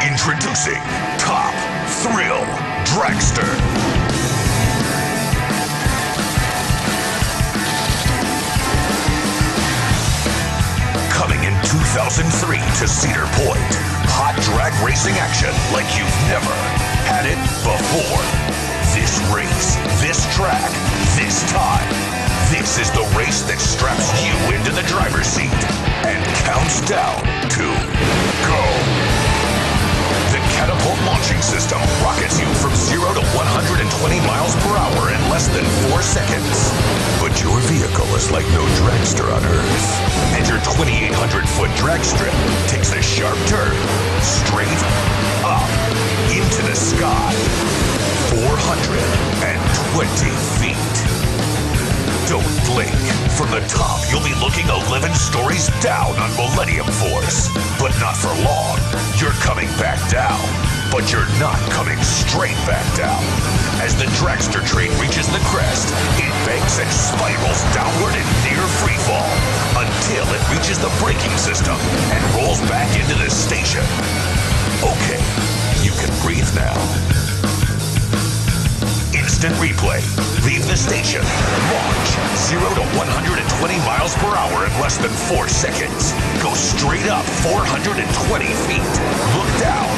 Introducing Top Thrill Dragster. Coming in 2003 to Cedar Point. Hot drag racing action like you've never had it before. This race, this track, this time. This is the race that straps you into the driver's seat and counts down to go. The catapult launching system rockets you from 0 to 120 miles per hour in less than 4 seconds. But your vehicle is like no dragster on Earth. And your 2,800-foot drag strip takes a sharp turn straight up into the sky. 420 feet. Don't blink. From the top, you'll be looking 11 stories down on Millennium Force. But not for long. You're coming back down. But you're not coming straight back down. As the dragster train reaches the crest, it banks and spirals downward in near free fall until it reaches the braking system and rolls back into the station. Okay, you can breathe now. Instant replay. Leave the station. Launch 0 to 120 miles per hour in less than 4 seconds. Go straight up 420 feet. Look down.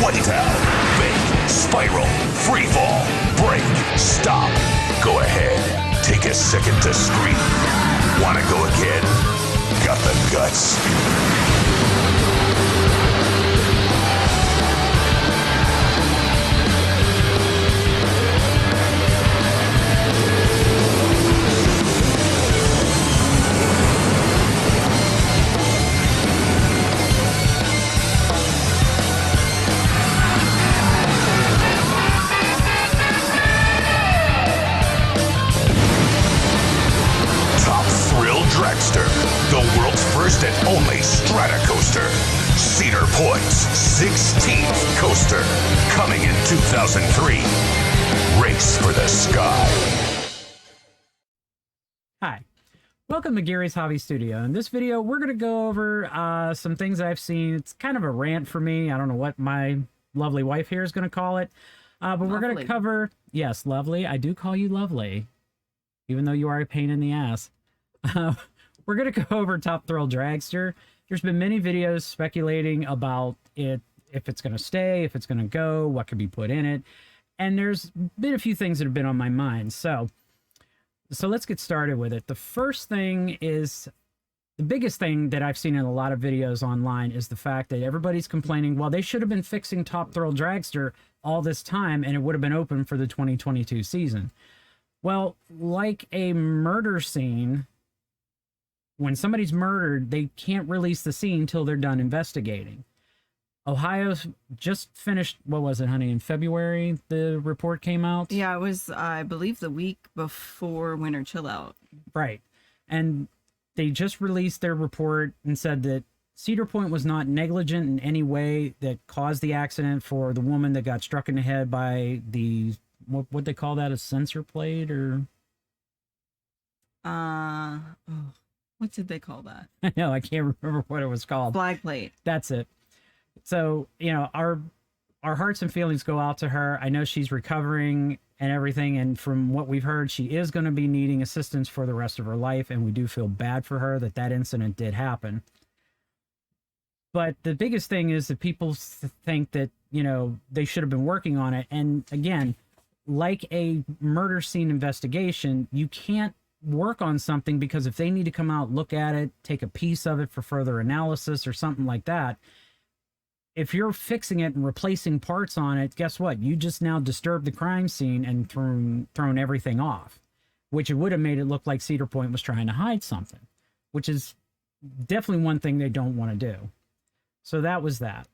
White out. Bank. Spiral. Free fall. Brake. Stop. Go ahead. Take a second to scream. Wanna go again? Got the guts? Dragster, the world's first and only strata coaster. Cedar Point's 16th coaster, coming in 2003. Race for the sky. Hi, welcome to Gary's Hobby Studio. In this video, we're going to go over some things I've seen. It's kind of a rant for me. I don't know what my lovely wife here is going to call it. But we're going to cover, yes, lovely. I do call you lovely, even though you are a pain in the ass. We're going to go over Top Thrill Dragster. There's been many videos speculating about it, if it's going to stay, if it's going to go, what could be put in it. And there's been a few things that have been on my mind. So let's get started with it. The first thing is, the biggest thing that I've seen in a lot of videos online is the fact that everybody's complaining, well, they should have been fixing Top Thrill Dragster all this time and it would have been open for the 2022 season. Well, like a murder scene, when somebody's murdered, they can't release the scene until they're done investigating. Ohio just finished, what was it, honey, in February the report came out? Yeah, it was, I believe, the week before Winter Chill Out. Right. And they just released their report and said that Cedar Point was not negligent in any way that caused the accident for the woman that got struck in the head by the, what they call that, a sensor plate or? What did they call that? I know, I can't remember what it was called. Flag plate. That's it. So, you know, our hearts and feelings go out to her. I know she's recovering and everything. And from what we've heard, she is going to be needing assistance for the rest of her life. And we do feel bad for her that that incident did happen. But the biggest thing is that people think that, you know, they should have been working on it. And again, like a murder scene investigation, you can't work on something because if they need to come out, look at it, take a piece of it for further analysis or something like that, if you're fixing it and replacing parts on it, guess what? You just now disturbed the crime scene and thrown everything off, which it would have made it look like Cedar Point was trying to hide something, which is definitely one thing they don't want to do. So that was that.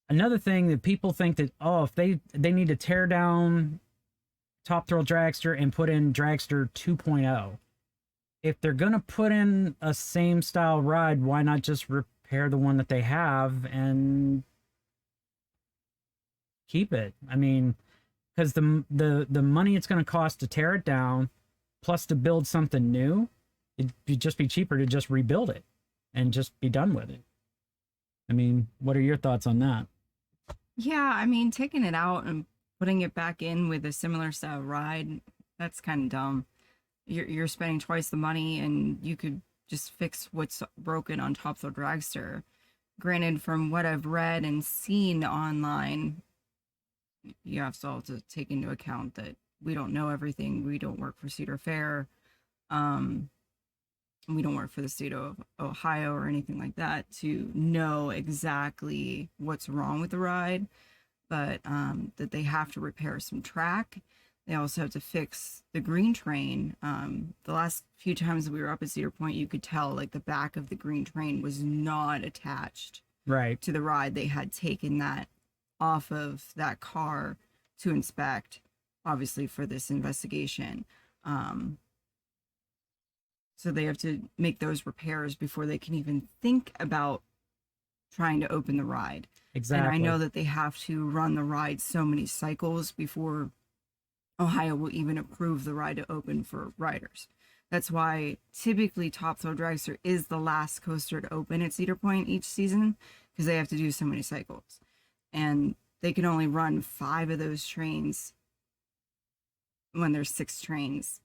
Another thing that people think that, oh, if they need to tear down Top Thrill Dragster and put in Dragster 2.0. If they're going to put in a same style ride, why not just repair the one that they have and keep it? I mean, because the money it's going to cost to tear it down, plus to build something new, it'd just be cheaper to just rebuild it and just be done with it. I mean, what are your thoughts on that? Yeah, I mean, taking it out and putting it back in with a similar style ride, that's kind of dumb. You're spending twice the money, and you could just fix what's broken on Top Thrill Dragster. Granted, from what I've read and seen online, you have to also take into account that we don't know everything. We don't work for Cedar Fair. We don't work for the state of Ohio or anything like that to know exactly what's wrong with the ride, but that they have to repair some track. They also have to fix the green train. The last few times we were up at Cedar Point, you could tell like the back of the green train was not attached Right. to the ride. They had taken that off of that car to inspect, obviously for this investigation. So they have to make those repairs before they can even think about trying to open the ride. Exactly. And I know that they have to run the ride so many cycles before Ohio will even approve the ride to open for riders. That's why typically Top Thrill Dragster is the last coaster to open at Cedar Point each season, because they have to do so many cycles. And they can only run 5 of those trains when there's 6 trains.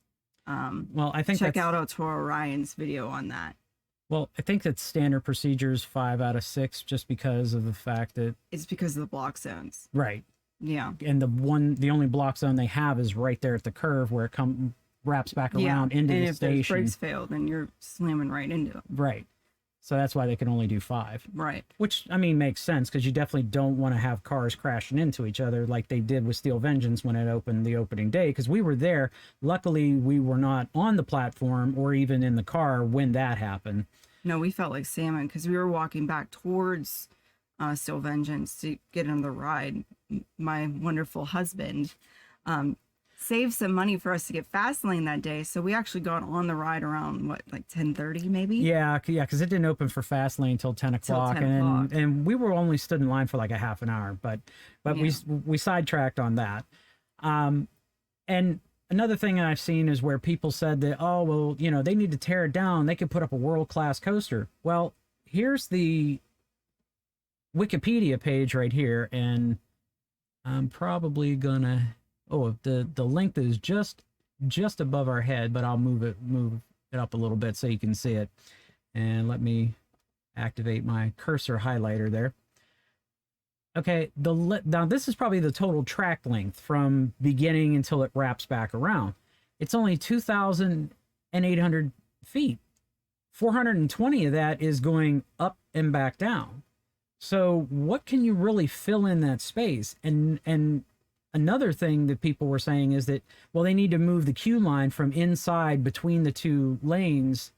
Well, I think check out eltororyan's video on that. Well, I think that's standard procedures 5 out of 6, just because of the fact that it's because of the block zones. Right. Yeah. And the only block zone they have is right there at the curve where it wraps back around into and the if station. If brakes fail, then you're slamming right into them. Right. So that's why they can only do 5. Right. Which, I mean, makes sense, because you definitely don't want to have cars crashing into each other like they did with Steel Vengeance when it opened the opening day, because we were there. Luckily, we were not on the platform or even in the car when that happened. No, we felt like salmon because we were walking back towards Steel Vengeance to get on the ride. My wonderful husband saved some money for us to get fast lane that day, so we actually got on the ride around like 10:30 maybe. Yeah, because it didn't open for fast lane until 10 o'clock, and we were only stood in line for like a half an hour, but yeah. we sidetracked on that. And another thing I've seen is where people said that, oh well, you know, they need to tear it down, they could put up a world-class coaster. Well, here's the Wikipedia page right here, and I'm probably gonna the length is just above our head, but I'll move it up a little bit so you can see it. And let me activate my cursor highlighter there. Okay, now this is probably the total track length from beginning until it wraps back around. It's only 2,800 feet. 420 of that is going up and back down. So what can you really fill in that space? And another thing that people were saying is that, well, they need to move the queue line from inside between the 2 lanes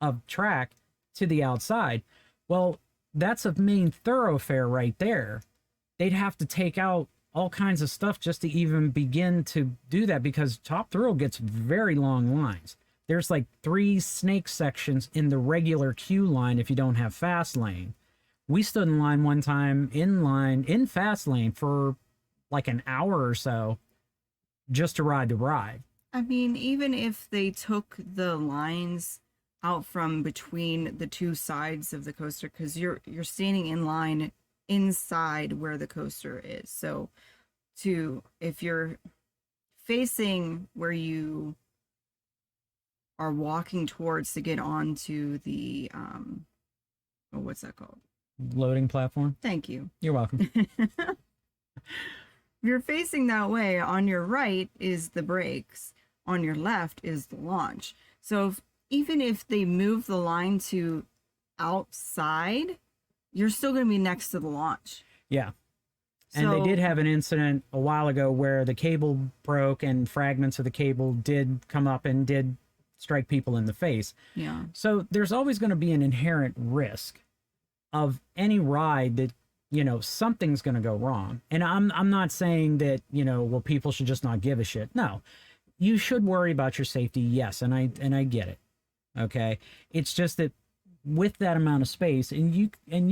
of track to the outside. Well, that's a main thoroughfare right there. They'd have to take out all kinds of stuff just to even begin to do that, because Top Thrill gets very long lines. There's like 3 snake sections in the regular queue line if you don't have fast lane. We stood in line one time in fast lane for like an hour or so just to ride the ride. I mean, even if they took the lines out from between the 2 sides of the coaster, because you're standing in line inside where the coaster is. So if you're facing where you are walking towards to get onto the what's that called? Loading platform. Thank you. You're welcome. You're facing that way. On your right is the brakes. On your left is the launch. So even if they move the line to outside, you're still going to be next to the launch. Yeah. And they did have an incident a while ago where the cable broke and fragments of the cable did come up and did strike people in the face. Yeah. So there's always going to be an inherent risk of any ride that, you know, something's going to go wrong. And I'm not saying that, you know, well, people should just not give a shit. No, you should worry about your safety. Yes. And I get it. Okay. It's just that with that amount of space, and you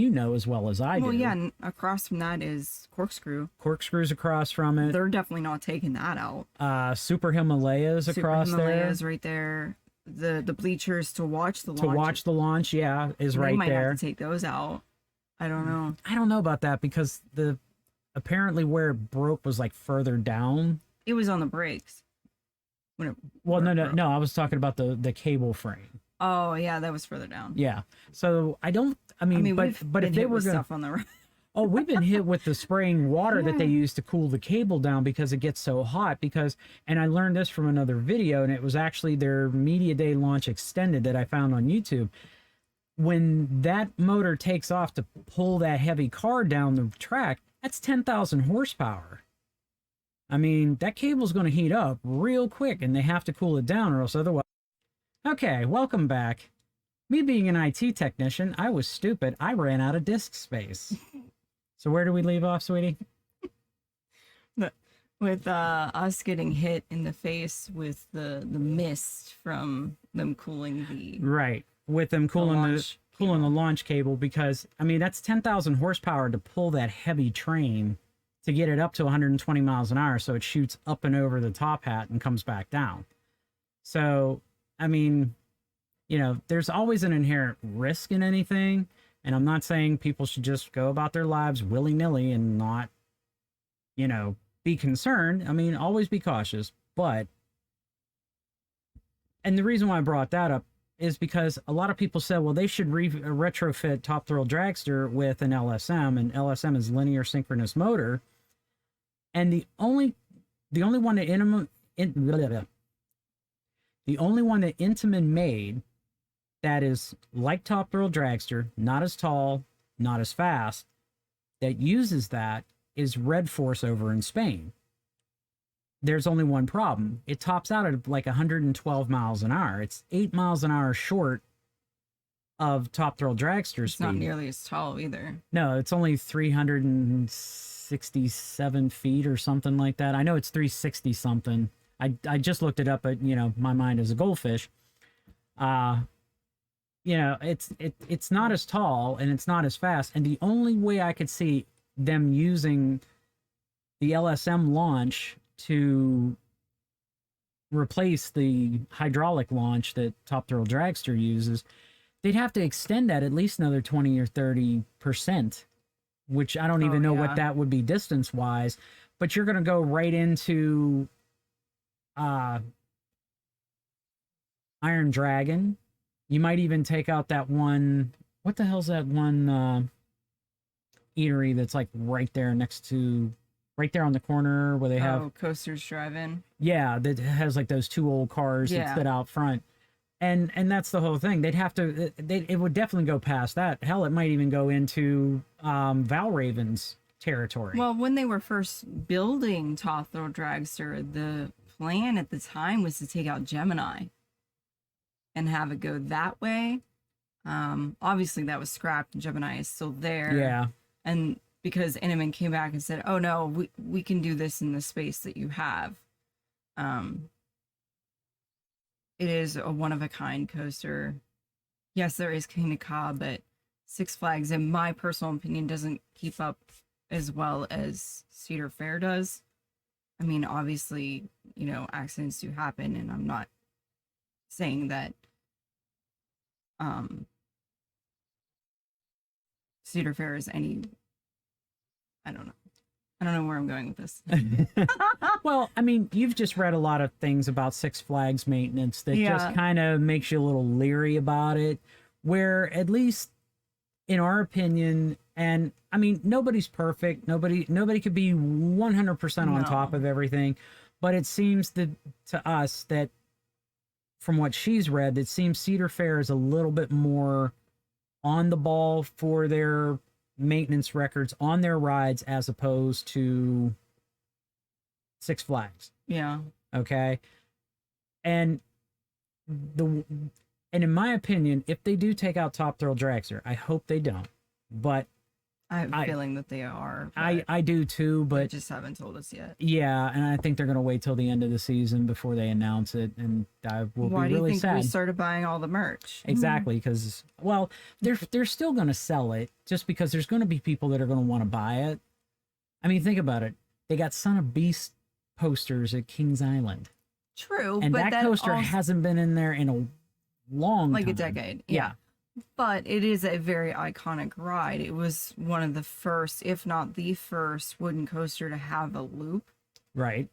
know as well as I do. Well, yeah, and across from that is Corkscrew. Corkscrew's across from it. They're definitely not taking that out. Super Himalayas across there. Himalayas right there. The bleachers to watch the launch. To watch the launch, yeah, is right there. They might have to take those out. I don't know. I don't know about that, because the apparently where it broke was like further down. It was on the brakes. When it, Well, where it no, broke. no. I was talking about the cable frame. Oh yeah, that was further down. Yeah. So I don't. I mean, we've but been if they hit were with going, stuff on the road. oh, we've been hit with the spraying water that they Yeah. use to cool the cable down because it gets so hot. Because, and I learned this from another video, and it was actually their Media Day launch extended that I found on YouTube. When that motor takes off to pull that heavy car down the track, that's 10,000 horsepower. I mean, that cable's going to heat up real quick, and they have to cool it down, or else otherwise. Okay, welcome back. Me being an IT technician, I was stupid. I ran out of disk space. So where do we leave off, sweetie? With us getting hit in the face with the mist from them cooling the Right, with them cooling launch cooling the launch cable, because I mean that's 10,000 horsepower to pull that heavy train to get it up to 120 miles an hour, so it shoots up and over the top hat and comes back down. So I mean, you know, there's always an inherent risk in anything, and I'm not saying people should just go about their lives willy-nilly and not, you know, be concerned. I mean, always be cautious, but, and the reason why I brought that up is because a lot of people said, well, they should retrofit Top Thrill Dragster with an LSM, and LSM is linear synchronous motor, and the only one that the only one that Intamin made that is like Top Thrill Dragster, not as tall, not as fast, that uses that is Red Force over in Spain. There's only one problem. It tops out at like 112 miles an hour. It's 8 miles an hour short of Top Thrill Dragster It's speed. not nearly as tall either. No, it's only 367 feet or something like that. I know it's 360 something. I just looked it up, but you know, my mind is a goldfish. You know, it's not as tall and it's not as fast. And the only way I could see them using the LSM launch to replace the hydraulic launch that Top Thrill Dragster uses, they'd have to extend that at least another 20 or 30%, which I don't even know what that would be distance wise. But you're going to go right into Iron Dragon. You might even take out that one. What the hell's that one eatery that's like right there next to, right there on the corner where they have Coasters Drive-In. Yeah, that has like those two old cars that sit out front. And that's the whole thing. They'd have to, it would definitely go past that. Hell, it might even go into Valraven's territory. Well, when they were first building Top Thrill Dragster, the plan at the time was to take out Gemini and have it go that way. Obviously that was scrapped and Gemini is still there. Yeah. And because Intamin came back and said, oh no, we can do this in the space that you have. It is a one-of-a-kind coaster. Yes, there is King of Ka, but Six Flags, in my personal opinion, doesn't keep up as well as Cedar Fair does. I mean, obviously, you know, accidents do happen, and I'm not saying that Cedar Fair is any, I don't know where I'm going with this. Well, I mean, you've just read a lot of things about Six Flags maintenance that just kind of makes you a little leery about it, where at least in our opinion, and I mean, nobody's perfect. Nobody could be 100% on top of everything, but it seems that to us that from what she's read, it seems Cedar Fair is a little bit more on the ball for their maintenance records on their rides as opposed to Six Flags. Yeah. Okay. And in my opinion, if they do take out Top Thrill Dragster, I hope they don't. But I have a feeling that they are. I do too, but they just haven't told us yet. Yeah, and I think they're going to wait till the end of the season before they announce it, and I will Why be really do you think sad. we started buying all the merch? Exactly, because well, they're still going to sell it just because there's going to be people that are going to want to buy it. I mean, think about it. They got Son of Beast posters at Kings Island. True, And but that coaster hasn't been in there in a long like time. a decade. Yeah. But it is a very iconic ride. It was one of the first, if not the first, wooden coaster to have a loop. Right.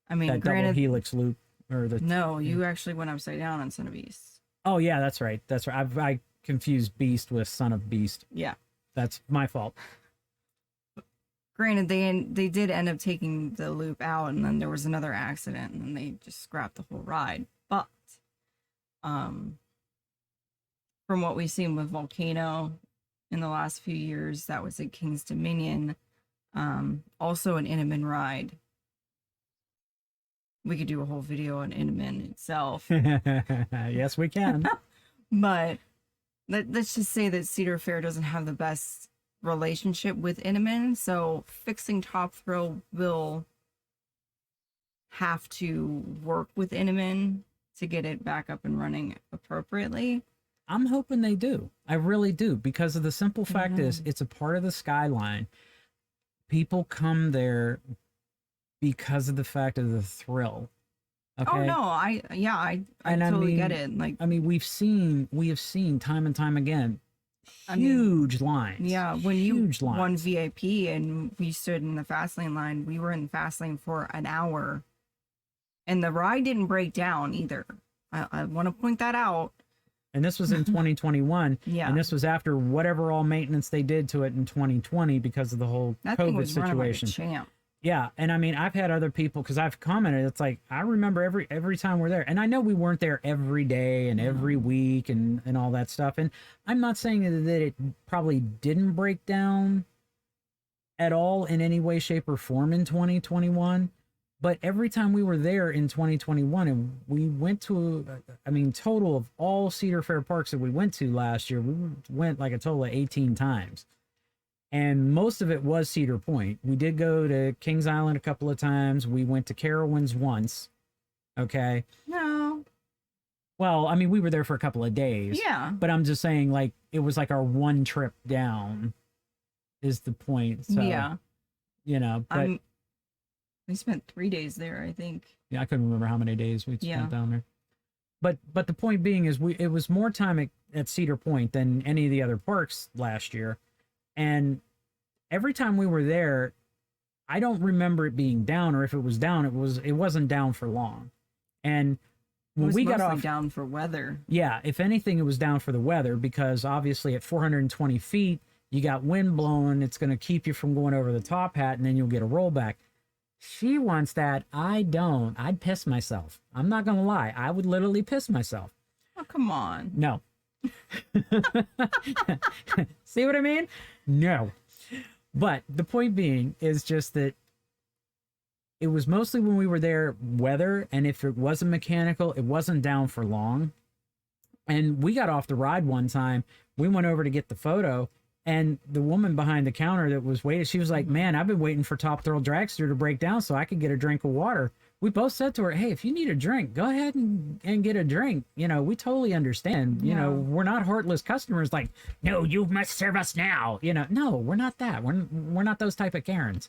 I mean, That double granted, helix loop or the no, you actually went upside down on Son of Beast. Oh yeah, that's right. That's right. I confused Beast with Son of Beast. Yeah. That's my fault. Granted, they did end up taking the loop out, and then there was another accident, and then they just scrapped the whole ride. But from what we've seen with Volcano in the last few years, that was at King's Dominion. Also an Intamin ride. We could do a whole video on Intamin itself. Yes, we can. But let's just say that Cedar Fair doesn't have the best relationship with Intamin, so fixing Top Thrill will have to work with Intamin to get it back up and running appropriately. I'm hoping they do. I really do, because of the simple fact is it's a part of the skyline. People come there because of the fact of the thrill. Okay? Oh no, I totally get it. Like, I mean, we have seen time and time again huge lines. Yeah, when huge you lines. won VIP and we stood in the fast lane line, we were in the fast lane for an hour, and the ride didn't break down either. I want to point that out. And this was in 2021. Yeah. And this was after whatever all maintenance they did to it in 2020 because of the whole That thing COVID was running like a situation. champ. Yeah, and I mean, I've had other people, because I've commented, it's like, I remember every time we're there, and I know we weren't there every day and every week and all that stuff, and I'm not saying that it probably didn't break down at all in any way, shape, or form in 2021, but every time we were there in 2021, and we went to, I mean, total of all Cedar Fair parks that we went to last year, we went like a total of 18 times. And most of it was Cedar Point. We did go to Kings Island a couple of times. We went to Carowinds once. Okay. No. Well, I mean, we were there for a couple of days. Yeah. But I'm just saying, like, it was like our one trip down is the point. So, yeah. You know, but we spent 3 days there, I think. yeah, I couldn't remember how many days we spent down there. But the point being is it was more time at Cedar Point than any of the other parks last year. And every time we were there, I don't remember it being down, or if it was down, it wasn't down for long. And when we got off, down for weather. yeah, if anything, it was down for the weather, because obviously at 420 feet, you got wind blowing. It's going to keep you from going over the top hat, and then you'll get a rollback. She wants that. I don't. I'd piss myself. I'm not going to lie. I would literally piss myself. Oh, come on. No. See what I mean? No. But the point being is just that it was mostly when we were there weather, and if it wasn't mechanical, it wasn't down for long. And we got off the ride one time. We went over to get the photo, and the woman behind the counter that was waiting, she was like, man, I've been waiting for Top Thrill Dragster to break down so I could get a drink of water. We both said to her, hey, if you need a drink, go ahead and get a drink. You know, we totally understand. You know, we're not heartless customers like, no, you must serve us now. You know, no, we're not that. We're not those type of Karens.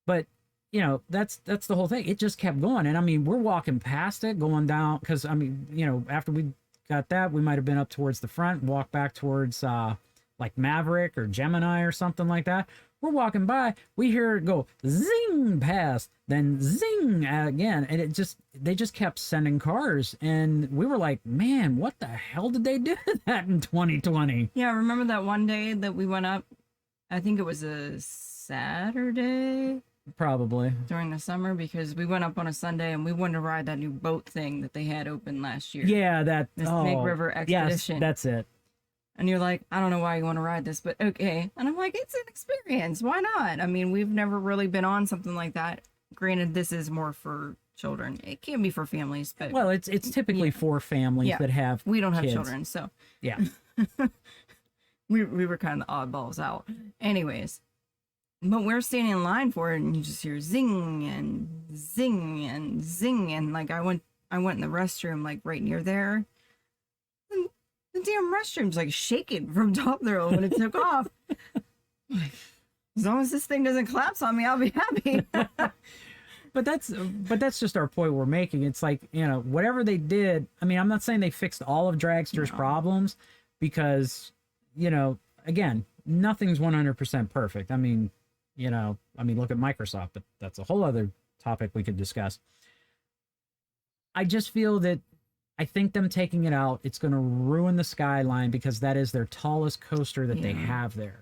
But, you know, that's the whole thing. It just kept going. And I mean, we're walking past it, going down, because I mean, you know, after we got that, we might have been up towards the front, walk back towards like Maverick or Gemini or something like that. We're walking by, we hear it go zing past, then zing again, and they just kept sending cars, and we were like, man, what the hell did they do to that in 2020? Yeah, remember that one day that we went up? I think it was a Saturday Probably. during the summer, because we went up on a Sunday and we wanted to ride that new boat thing that they had open last year. Yeah, that This Big River Expedition. Yes, that's it. And you're like, I don't know why you want to ride this, but okay. And I'm like, it's an experience. Why not? I mean, we've never really been on something like that. Granted, this is more for children. It can be for families, but Well, it's typically for families that have we don't have kids. children, so Yeah. we were kind of the oddballs out. Anyways, but we're standing in line for it, and you just hear zing and zing and zing, and like I went in the restroom like right near there. And the damn restroom's like shaking from Top Thrill when it took off. Like, as long as this thing doesn't collapse on me, I'll be happy. But that's just our point we're making. It's like, you know, whatever they did, I mean, I'm not saying they fixed all of Dragster's problems, because, again, nothing's 100% perfect. I mean, look at Microsoft, but that's a whole other topic we could discuss. I just feel that I think them taking it out, it's going to ruin the Skyline because that is their tallest coaster that they have there.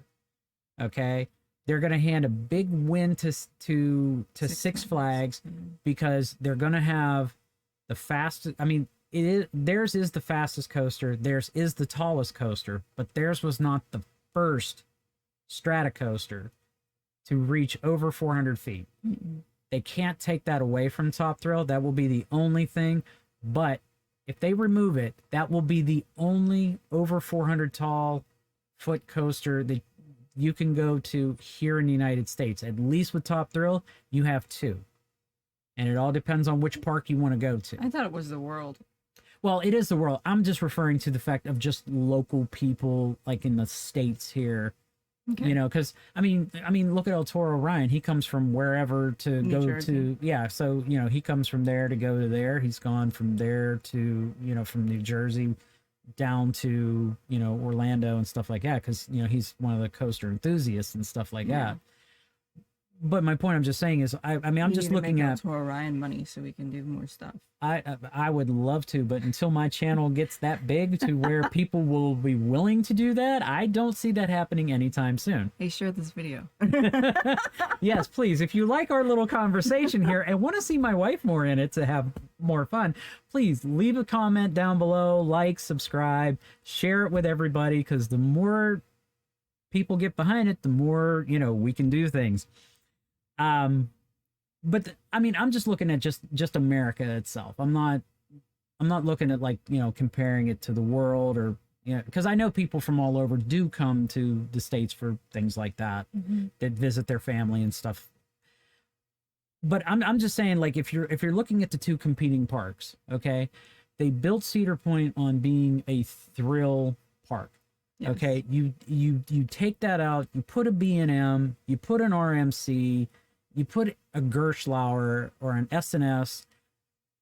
Okay? They're going to hand a big win to Six Flags because they're going to have the fastest. I mean, theirs is the fastest coaster. Theirs is the tallest coaster, but theirs was not the first strata coaster to reach over 400 feet. They can't take that away from Top Thrill. That will be the only thing. But if they remove it, that will be the only over 400 tall foot coaster that you can go to here in the United States. At least with Top Thrill, you have 2. And it all depends on which park you want to go to. I thought it was the world. Well, it is the world. I'm just referring to the fact of just local people like in the States here. Okay. Because I mean, look at eltororyan. He comes from wherever to New go Jersey. to, so he comes from there to go to there. He's gone from there to from New Jersey down to Orlando and stuff like that because he's one of the coaster enthusiasts and stuff like that. But my point I'm just saying is, I'm just looking at eltororyan money so we can do more stuff. I would love to, but until my channel gets that big to where people will be willing to do that, I don't see that happening anytime soon. Hey, share this video. Yes, please. If you like our little conversation here and want to see my wife more in it to have more fun, please leave a comment down below, like, subscribe, share it with everybody, because the more people get behind it, the more, we can do things. But I'm just looking at just America itself. I'm not looking at comparing it to the world or, because I know people from all over do come to the States for things like that, that visit their family and stuff. But I'm just saying, if you're looking at the 2 competing parks, okay, they built Cedar Point on being a thrill park. Yes. Okay, you take that out, you put a B&M, you put an RMC, you put a Gerschlauer or an S&S,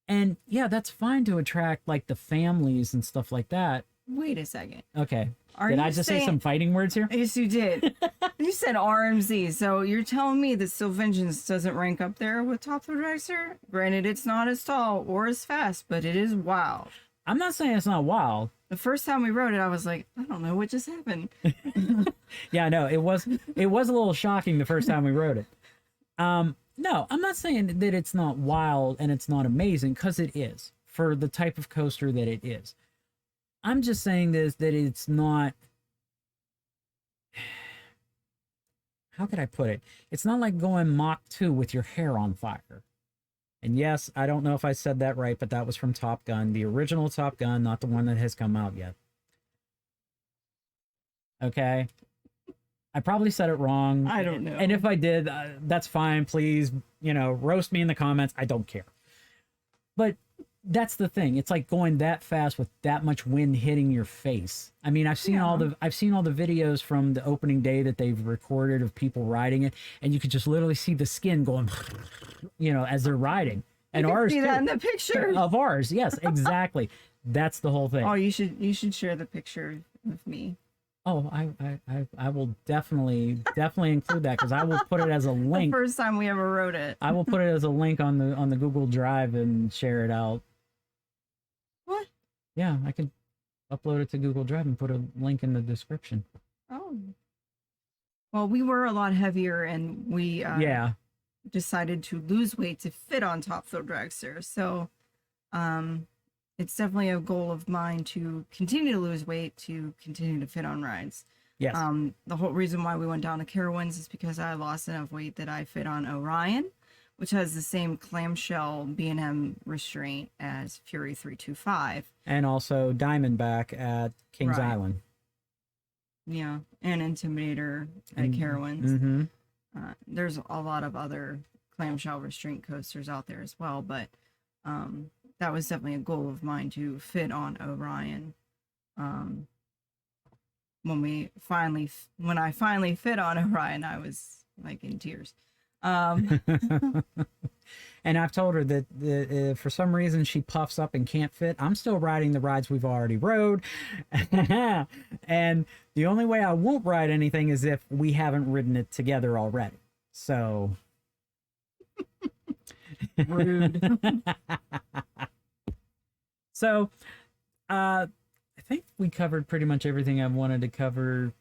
and yeah, that's fine to attract the families and stuff like that. Wait a second. Okay. Did I just say some fighting words here? Yes, you did. You said RMZ, so you're telling me that Sylvengeance doesn't rank up there with Top Thrill Dragster? Granted, it's not as tall or as fast, but it is wild. I'm not saying it's not wild. The first time we rode it, I was like, I don't know what just happened. Yeah, no, it was a little shocking the first time we rode it. No, I'm not saying that it's not wild and it's not amazing, because it is for the type of coaster that it is. I'm just saying that it's not. How could I put it? It's not like going Mach 2 with your hair on fire. And yes, I don't know if I said that right, but that was from Top Gun, the original Top Gun, not the one that has come out yet. Okay? I probably said it wrong. I don't know. And if I did, that's fine. Please, roast me in the comments. I don't care. But that's the thing. It's like going that fast with that much wind hitting your face. I mean, I've seen all the videos from the opening day that they've recorded of people riding it, and you could just literally see the skin going, as they're riding. And ours see that too. in the picture of ours. Yes, exactly. That's the whole thing. Oh, you should share the picture with me. Oh, I will definitely include that, because I will put it as a link. The first time we ever wrote it. I will put it as a link on the Google Drive and share it out. What? Yeah, I could upload it to Google Drive and put a link in the description. Oh. Well, we were a lot heavier, and we decided to lose weight to fit on Top Thrill Dragster. So, it's definitely a goal of mine to continue to lose weight, to continue to fit on rides. Yes. The whole reason why we went down to Carowinds is because I lost enough weight that I fit on Orion, which has the same clamshell B&M restraint as Fury 325. And also Diamondback at Kings Island. Yeah, and Intimidator at Carowinds. There's a lot of other clamshell restraint coasters out there as well, but that was definitely a goal of mine to fit on Orion. When I finally fit on Orion, I was like in tears. Um, And I've told her that for some reason she puffs up and can't fit. I'm still riding the rides we've already rode. And the only way I won't ride anything is if we haven't ridden it together already. So rude. So I think we covered pretty much everything I wanted to cover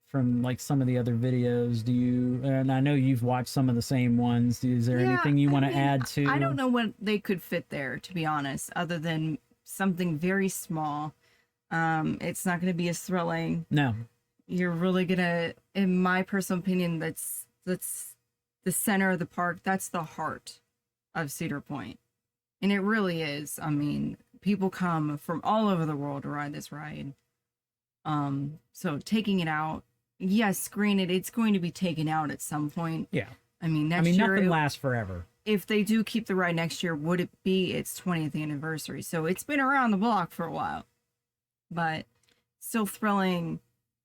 from like some of the other videos. Do you, and I know you've watched some of the same ones, is there anything you want to add to? I don't know what they could fit there, to be honest, other than something very small. It's not going to be as thrilling. No. You're really gonna, in my personal opinion, that's the center of the park. That's the heart of Cedar Point, and it really is. I mean, people come from all over the world to ride this ride. So taking it out, yes, granted, it's going to be taken out at some point. Yeah. I mean, next year, nothing lasts forever. if they do keep the ride next year, would it be its 20th anniversary? So it's been around the block for a while, but still thrilling.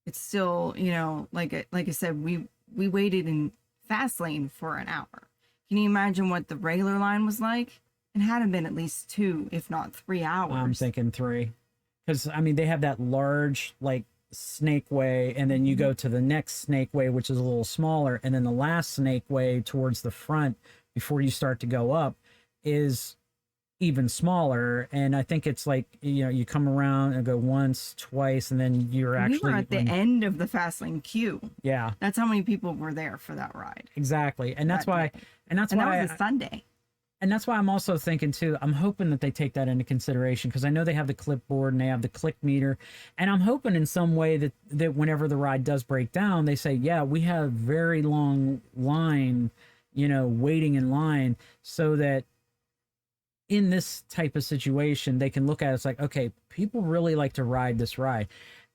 It's still, you know, like I said, we waited in fast lane for an hour. Can you imagine what the regular line was like? It hadn't been at least 2, if not 3 hours. I'm thinking 3, because I mean they have that large like snake way, and then you go to the next snake way, which is a little smaller, and then the last snake way towards the front before you start to go up is even smaller. And I think it's like, you know, you come around and go once, twice, and then you're actually we were at the end of the fast lane queue. Yeah, That's how many people were there for that ride. exactly. And that's why, and that's And why that was a Sunday. And that's why I'm also thinking too, I'm hoping that they take that into consideration, because I know they have the clipboard and they have the click meter. And I'm hoping in some way that whenever the ride does break down, they say, yeah, we have very long line, you know, waiting in line, so that in this type of situation, they can look at it, it's like, okay, people really like to ride this ride.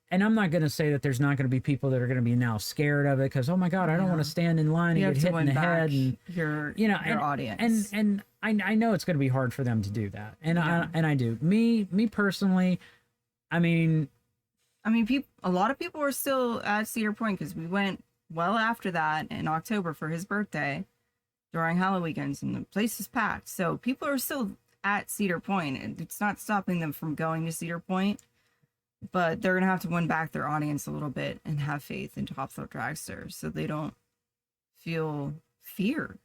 And I'm not going to say that there's not going to be people that are going to be now scared of it because, oh my God, I don't want to stand in line and get hit in the head. And your, you know, your audience. And I know it's going to be hard for them to do that. And I do. Me personally, I mean, a lot of people were still at Cedar Point because we went well after that in October for his birthday during Halloween weekends, and the place is packed. So people are still at Cedar Point, and it's not stopping them from going to Cedar Point. But they're going to have to win back their audience a little bit and have faith in Top Thrill Dragster so they don't feel feared.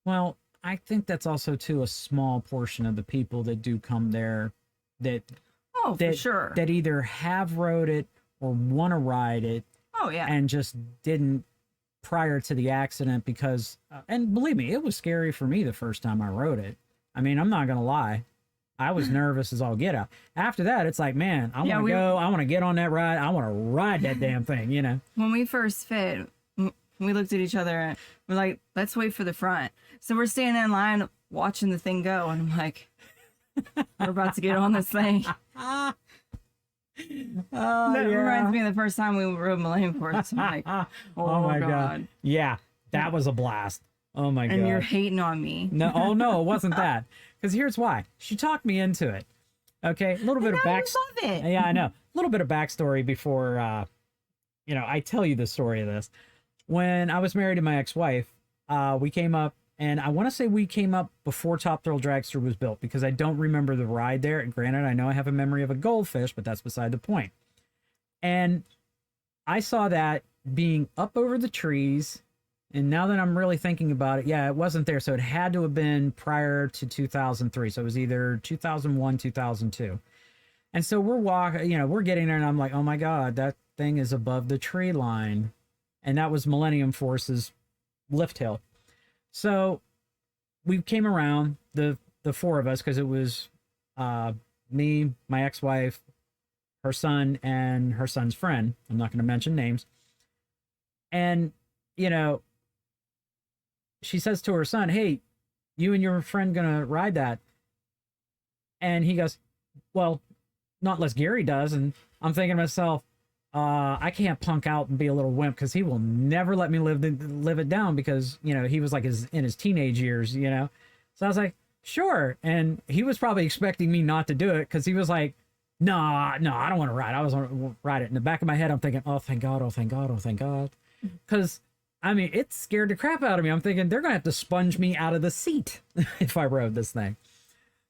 Well, I think that's also too a small portion of the people that do come there for sure, that either have rode it or want to ride it. Oh yeah, and just didn't prior to the accident because, and believe me, it was scary for me the first time I rode it. I mean, I'm not gonna lie. I was nervous as all get out. After that, it's like, man, I want to go. I want to get on that ride. I want to ride that damn thing, you know? When we first fit, we looked at each other and we're like, let's wait for the front. So we're standing in line watching the thing go. And I'm like, we're about to get on this thing. That reminds me of the first time we rode Millennium Force. I'm like, oh my God. Yeah, that was a blast. Oh my God. And you're hating on me. No, oh no, it wasn't that. Because here's why. She talked me into it. Okay, a little bit of backstory. Yeah, I know. A little bit of backstory before, you know, I tell you the story of this. When I was married to my ex-wife, we came up, and I want to say we came up before Top Thrill Dragster was built, because I don't remember the ride there. And granted, I know I have a memory of a goldfish, but that's beside the point. And I saw that being up over the trees. And now that I'm really thinking about it, yeah, it wasn't there. So it had to have been prior to 2003. So it was either 2001, 2002. And so we're walking, you know, we're getting there, and I'm like, oh my God, that thing is above the tree line. And that was Millennium Force's lift hill. So we came around, the 4 of us, because it was me, my ex-wife, her son, and her son's friend. I'm not going to mention names. And, you know, she says to her son, hey, you and your friend gonna ride that? And he goes, well, not unless Gary does. And I'm thinking to myself, I can't punk out and be a little wimp, because he will never let me live it down, because, you know, he was like in his teenage years, you know? So I was like, sure. And he was probably expecting me not to do it, because he was like, no, I don't want to ride. I was want to ride it. In the back of my head, I'm thinking, oh, thank God, oh, thank God, oh, thank God. Because I mean, it scared the crap out of me. I'm thinking they're gonna have to sponge me out of the seat if I rode this thing.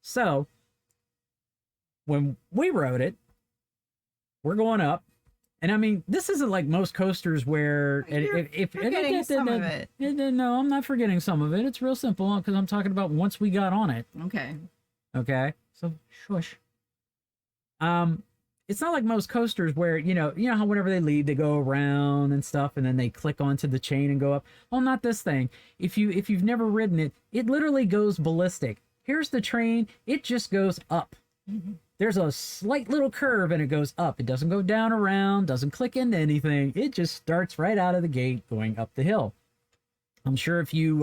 So when we rode it, we're going up. And I mean, this isn't like most coasters where You're forgetting some of it. No, I'm not forgetting some of it. It's real simple because I'm talking about once we got on it. Okay. Okay. So shush. It's not like most coasters where, you know how whenever they leave, they go around and stuff, and then they click onto the chain and go up. Well, not this thing. If you've never ridden it, it literally goes ballistic. Here's the train. It just goes up. Mm-hmm. There's a slight little curve and it goes up. It doesn't go down around, doesn't click into anything. It just starts right out of the gate going up the hill. I'm sure if you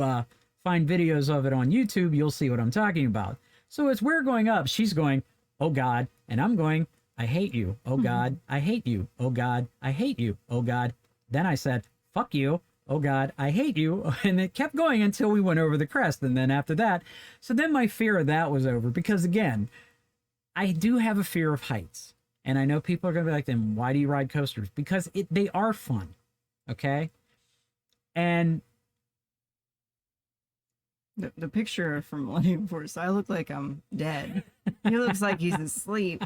find videos of it on YouTube, you'll see what I'm talking about. So as we're going up, she's going, oh God. And I'm going, I hate you. Oh God, I hate you. Oh God, I hate you. Oh God. Then I said, fuck you. Oh God, I hate you. And it kept going until we went over the crest. And then after that, so then my fear of that was over because again, I do have a fear of heights. And I know people are going to be like, then why do you ride coasters? Because they are fun. Okay. And the picture from Millennium Force, I look like I'm dead. He looks like he's asleep.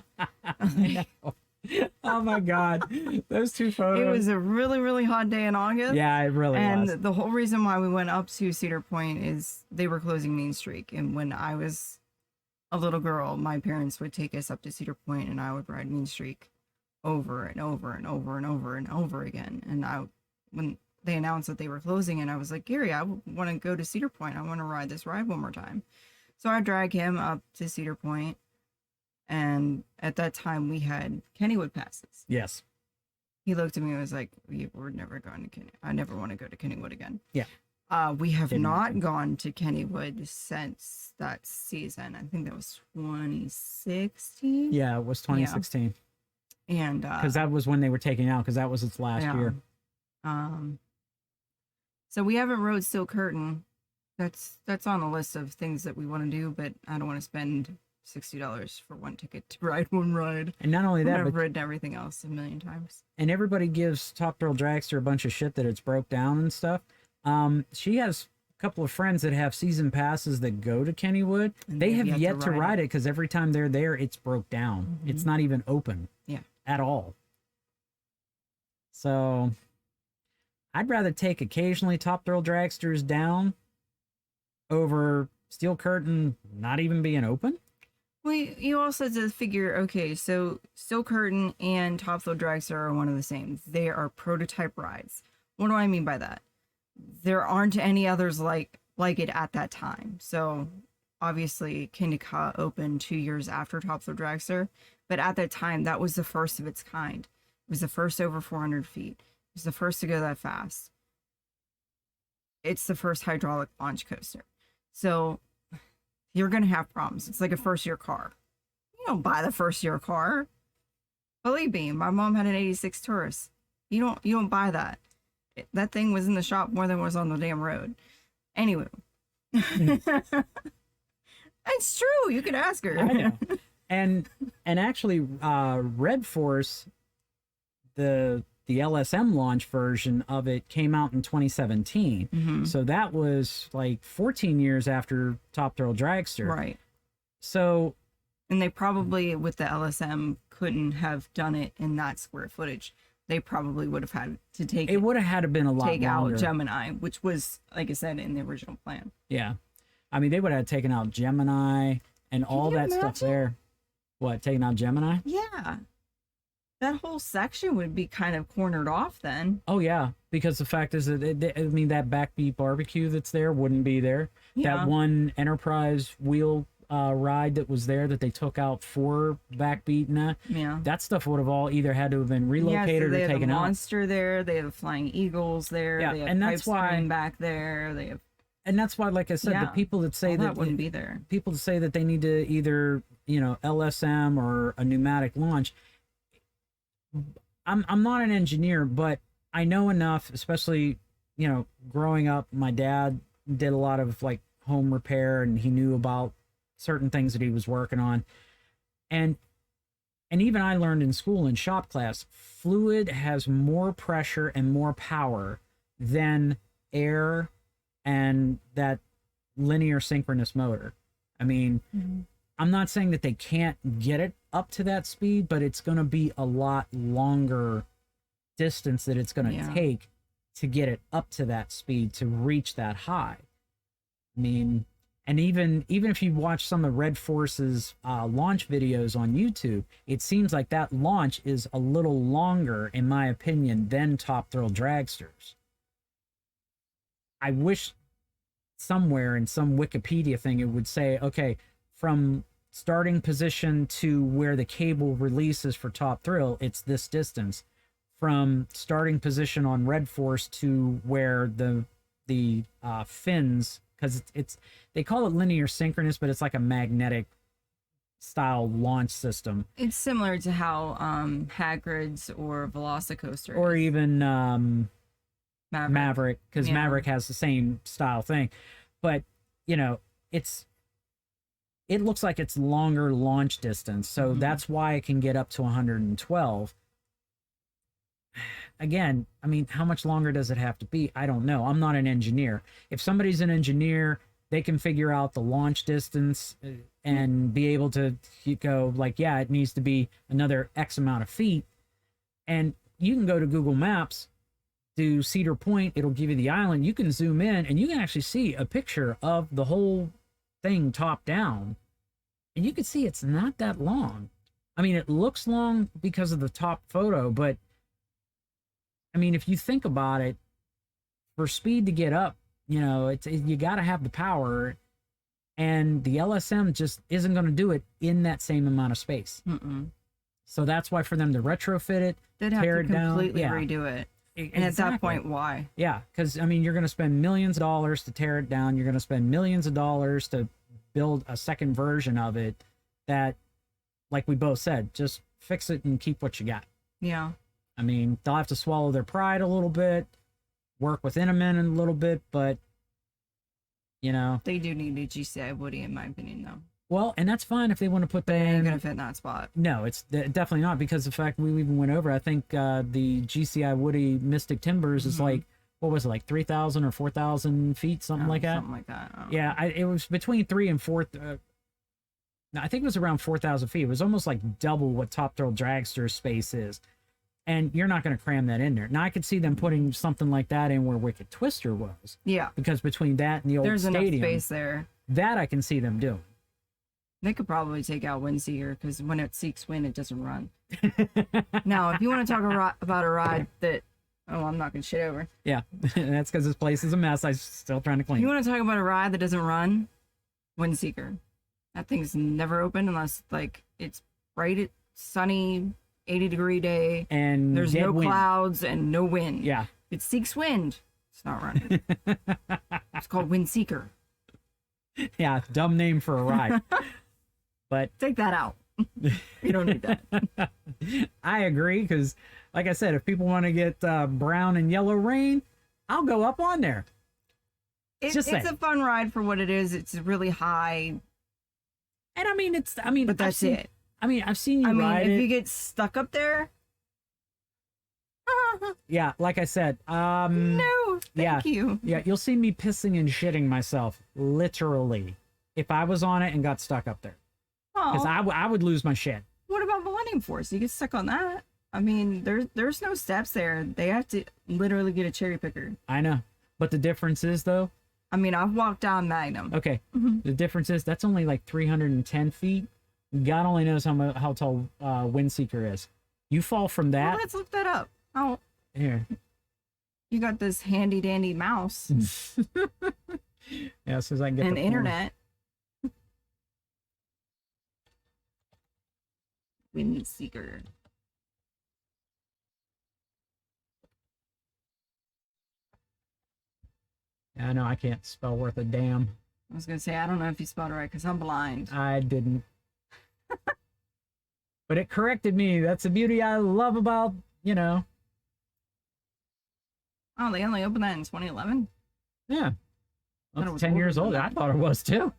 Oh my God. Those two photos. It was a really, really hot day in August. Yeah, it really was. And the whole reason why we went up to Cedar Point is they were closing Main Street. And when I was a little girl, my parents would take us up to Cedar Point and I would ride Main Street over and over and over and over and over again. And when they announced that they were closing it, I was like, Gary, I want to go to Cedar Point. I want to ride this ride one more time. So I drag him up to Cedar Point, and at that time we had Kennywood passes. Yes. He looked at me and was like, we're never going to Kenny. I never want to go to Kennywood again. Yeah. We have not gone to Kennywood since that season. I think that was 2016. Yeah, it was 2016. Yeah. And because that was when they were taking out, because that was its last year. So we haven't rode Steel Curtain. That's on the list of things that we want to do, but I don't want to spend $60 for one ticket to ride one ride. And not only that, I've ridden everything else a million times. And everybody gives Top Thrill Dragster a bunch of shit that it's broke down and stuff. She has a couple of friends that have season passes that go to Kennywood. And they have yet to ride it because every time they're there, it's broke down. Mm-hmm. It's not even open. Yeah. At all. So I'd rather take occasionally Top Thrill Dragsters down over Steel Curtain not even being open. Well, you also have to figure, okay, so Steel Curtain and Top Thrill Dragster are one of the same. They are prototype rides. What do I mean by that? There aren't any others like it at that time. So obviously Kingda opened 2 years after Top Thrill Dragster, but at that time that was the first of its kind. It was the first over 400 feet. It was the first to go that fast. It's the first hydraulic launch coaster. So you're going to have problems. It's like a first-year car. You don't buy the first-year car. Believe me, my mom had an 86 Taurus. You don't buy that. That thing was in the shop more than was on the damn road. Anyway. It's true. You could ask her. I know. And actually, Red Force, the LSM launch version of it came out in 2017. Mm-hmm. So that was like 14 years after Top Thrill Dragster. Right. So. And they probably, with the LSM, couldn't have done it in that square footage. They probably would have had to take it. Would have had to been a lot take longer. Out Gemini, which was, like I said, in the original plan. Yeah. I mean, they would have taken out Gemini and all that stuff there. What, taking out Gemini? Yeah. That whole section would be kind of cornered off then. Oh, yeah. Because the fact is that, that backbeat barbecue that's there wouldn't be there. Yeah. That one Enterprise wheel ride that was there that they took out for backbeat and that stuff would have all either had to have been relocated or taken out. They have a monster there. They have flying eagles there. Yeah, they have and that's why back there. They have. And that's why, like I said, the people that say that wouldn't be there. People that say that they need to either, LSM or a pneumatic launch. I'm not an engineer, but I know enough, especially, growing up, my dad did a lot of like home repair and he knew about certain things that he was working on. And even I learned in school in shop class, fluid has more pressure and more power than air and that linear synchronous motor. I mean, I'm not saying that they can't get it up to that speed, but it's going to be a lot longer distance that it's going to take to get it up to that speed to reach that high. I mean, and even if you watch some of Red Force's launch videos on YouTube, it seems like that launch is a little longer, in my opinion, than Top Thrill Dragsters. I wish somewhere in some Wikipedia thing it would say, okay, from starting position to where the cable releases for Top Thrill, it's this distance. From starting position on Red Force to where the fins, because it's they call it linear synchronous, but it's like a magnetic style launch system. It's similar to how Hagrid's or Velocicoaster or is. even Maverick, because Maverick has the same style thing. But you know, it looks like it's longer launch distance, so that's why it can get up to 112. Again, I mean, how much longer does it have to be? I don't know. I'm not an engineer. If somebody's an engineer, they can figure out the launch distance and be able to go like, yeah, it needs to be another X amount of feet. And you can go to Google Maps, do Cedar Point, it'll give you the island. You can zoom in and you can actually see a picture of the whole thing top down. And you can see it's not that long. I mean, it looks long because of the top photo, but I mean, if you think about it, for speed to get up, you know, you got to have the power, and the LSM just isn't going to do it in that same amount of space. So that's why for them to retrofit it, they'd have tear to it down, completely redo it. And at that point, why? Yeah, because I mean, you're going to spend millions of dollars to tear it down. You're going to spend millions of dollars to build a second version of it that, like we both said, just fix it and keep what you got. Yeah. I mean, they'll have to swallow their pride a little bit, work with Intamin a little bit, but, you know. They do need a GCI Woody, in my opinion, though. Well, and that's fine if they want to put that They ain't in. going to fit in that spot. No, it's definitely not, because the fact we even went over, I think the GCI Woody Mystic Timbers is like, what was it, like 3,000 or 4,000 feet, something like that? Something like that. Yeah, it was between 3 and 4. I think it was around 4,000 feet. It was almost like double what Top Thrill Dragster space is. And you're not going to cram that in there. Now, I could see them putting something like that in where Wicked Twister was. Yeah. Because between that and the old There's stadium, enough space there. that I can see them doing. They could probably take out Windseeker, because when it seeks wind, it doesn't run. Now, if you want to talk about a ride that... Oh, I'm knocking shit over. Yeah, that's because this place is a mess. I'm still trying to clean You it. want to talk about a ride that doesn't run? Windseeker. That thing's never open unless, like, it's bright, sunny, 80-degree day. And There's dead no wind. clouds and no wind. Yeah. If it seeks wind, it's not running. It's called Windseeker. Yeah, dumb name for a ride. But Take that out. You don't need that. I agree, because, like I said, if people want to get brown and yellow rain, I'll go up on there. It's Just a saying. fun ride for what it is. It's really high. And I mean, But that's it. I've seen you I mean, ride if it. you get stuck up there, Yeah, like I said, no, thank you. Yeah, you'll see me pissing and shitting myself, literally, if I was on it and got stuck up there. Because Oh, I would lose my shit. what about Millennium Force? You get stuck on that. I mean, there's no steps there. They have to literally get a cherry picker. I know. But the difference is, though, I mean, I've walked down Magnum. okay, the difference is that's only like 310 feet. God only knows how tall Windseeker is. You fall from Well, that. let's look that up. Oh, Here. you got this handy dandy mouse Yeah, so I can get and the internet. Windseeker. Yeah, I know I can't spell worth a damn. I was gonna say, I don't know if you spelled it right because I'm blind. I didn't. But it corrected me. That's the beauty I love about, you know. Oh, they only opened that in 2011. Yeah. Thought it Well, was 10 years older old. than I that. thought it was too.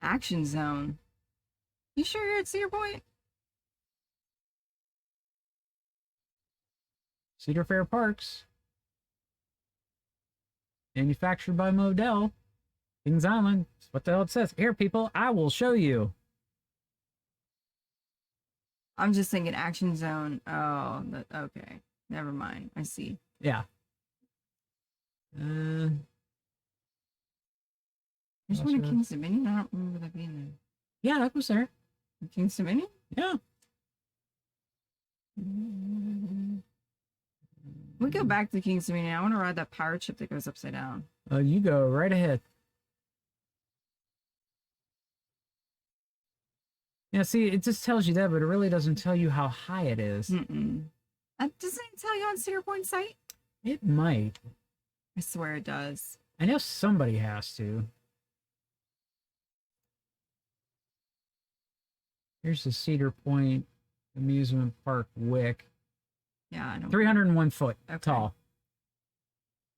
Action Zone. You sure you're at Cedar Point? Cedar Fair Parks. Manufactured by Modell. Kings Island. That's what the hell it says. Here, people, I will show you. I'm just thinking Action Zone. Oh, okay. Never mind. I see. Yeah. There's one in King's Dominion. I don't remember that being there. Yeah, that was there. King's Dominion? Yeah. We go back to King's Dominion. I want to ride that pirate ship that goes upside down. You go right ahead. Yeah, see, it just tells you that, but it really doesn't tell you how high it is. Mm-mm. Doesn't it tell you on Cedar Point site? It might. I swear it does. I know somebody has to. Here's the Cedar Point Amusement Park Wick. Yeah, I know. 301 foot Okay. tall.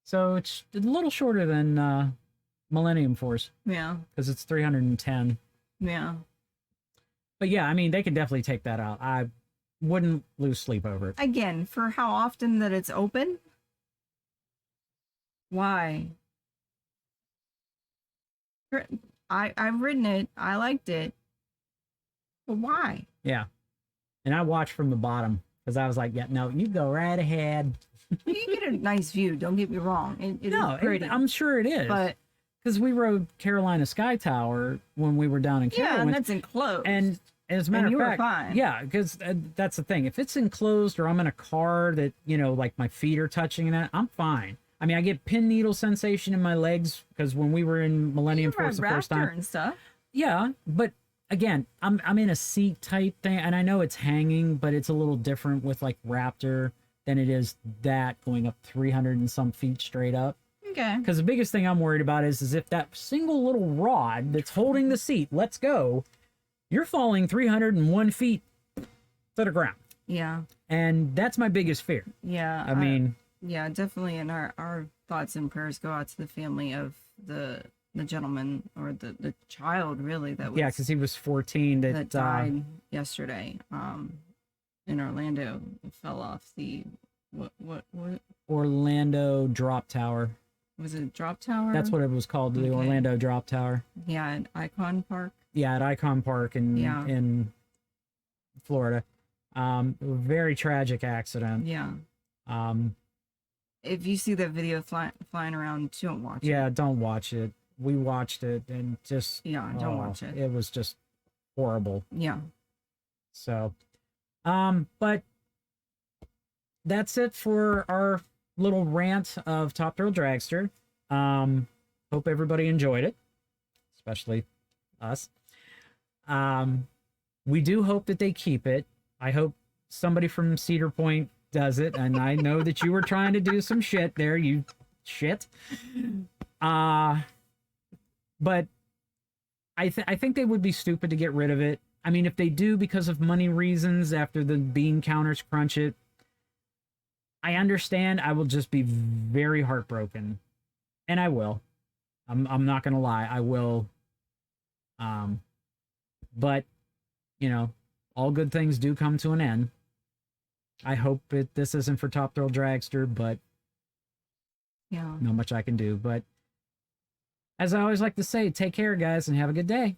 So it's a little shorter than Millennium Force Yeah. because it's 310. Yeah. But yeah, I mean, they could definitely take that out. I wouldn't lose sleep over it. Again, for how often that it's open? Why? I've ridden it. I liked it. But why? Yeah. And I watched from the bottom because I was like, yeah, no, you go right ahead. You get a nice view. Don't get me wrong. It No, is pretty. I'm sure it is. But because we rode Carolina Sky Tower when we were down in yeah, Carolina. and that's enclosed. And as a matter And you of were fact, fine. yeah, because that's the thing. If it's enclosed or I'm in a car that, like my feet are touching that, I'm fine. I mean, I get pin needle sensation in my legs because when we were in Millennium you ride Force the first Raptor time. and stuff. Yeah, but again, I'm in a seat type thing, and I know it's hanging, but it's a little different with like Raptor than it is that going up 300 and some feet straight up. Okay. Because the biggest thing I'm worried about is if that single little rod that's holding the seat lets go, you're falling 301 feet to the ground. Yeah. And that's my biggest fear. Yeah. I mean, yeah, definitely. And our thoughts and prayers go out to the family of the gentleman or the child, really, that was, yeah, because he was 14 that died yesterday in Orlando. It fell off the what Orlando Drop Tower. was it, drop tower? That's what it was called, the Okay. Orlando Drop Tower. Yeah, at Icon Park. Yeah, at Icon Park in Florida. Very tragic accident. Yeah. Um, If you see that video flying around, don't watch it. yeah, don't watch it. We watched it and just Yeah, don't watch it. It was just horrible. Yeah. So, but that's it for our little rant of Top Thrill Dragster. Hope everybody enjoyed it, especially us. We do hope that they keep it. I hope somebody from Cedar Point does it, and I know that you were trying to do some shit there, you shit. But I think they would be stupid to get rid of it. I mean, if they do because of money reasons after the bean counters crunch it, I understand. I will just be very heartbroken, and I will. I'm not gonna lie, I will. But all good things do come to an end. I hope this isn't for Top Thrill Dragster, but Yeah. not much I can do. But as I always like to say, take care, guys, and have a good day.